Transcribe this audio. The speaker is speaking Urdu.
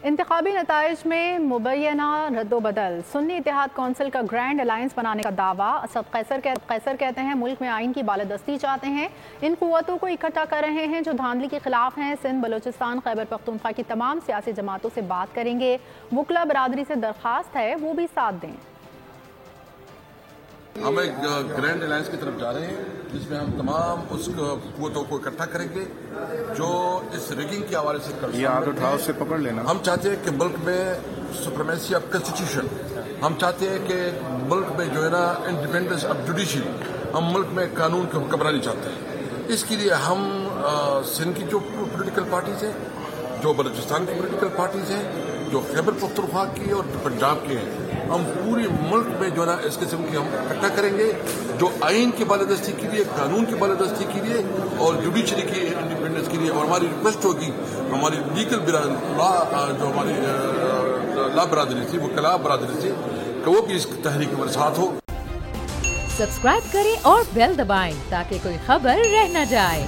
انتخابی نتائج میں مبینہ ردوبدل، سنی اتحاد کونسل کا گرینڈ الائنس بنانے کا دعویٰ۔ اسد قیصر کہتے ہیں ملک میں آئین کی بالادستی چاہتے ہیں، ان قوتوں کو اکٹھا کر رہے ہیں جو دھاندلی کے خلاف ہیں۔ سندھ، بلوچستان، خیبر پختونخوا کی تمام سیاسی جماعتوں سے بات کریں گے، وکلا برادری سے درخواست ہے وہ بھی ساتھ دیں۔ ہم ایک گرینڈ الائنس کی طرف جا رہے ہیں جس میں ہم تمام اس قوتوں کو اکٹھا کریں گے جو اس ریگنگ کے حوالے سے پکڑ لینا۔ ہم چاہتے ہیں کہ ملک میں سپریمیسی آف کنسٹیٹیوشن، ہم چاہتے ہیں کہ ملک میں جو ہے نا انڈیپینڈنس آف جوڈیشری، ہم ملک میں قانون کی حکمرانی چاہتے ہیں۔ اس کے لیے ہم سندھ کی جو پولیٹیکل پارٹیز ہیں، جو بلوچستان کی پولیٹیکل پارٹیز ہیں، جو خیبر پختونخوا کی اور پنجاب کے ہیں، ہم پوری ملک میں جو ہے نا اس قسم کی ہم اکٹھا کریں گے جو آئین کی بالادستی کے لیے، قانون کی بالادستی کے لیے اور جوڈیشری کی انڈیپینڈنس کے لیے۔ اور ہماری ریکویسٹ ہوگی ہماری لیگل جو ہماری لا برادری تھی، وہ وکلا برادری تھی، کہ وہ بھی اس تحریک میں ساتھ ہو۔ سبسکرائب کریں اور بیل دبائیں تاکہ کوئی خبر رہ نہ جائے۔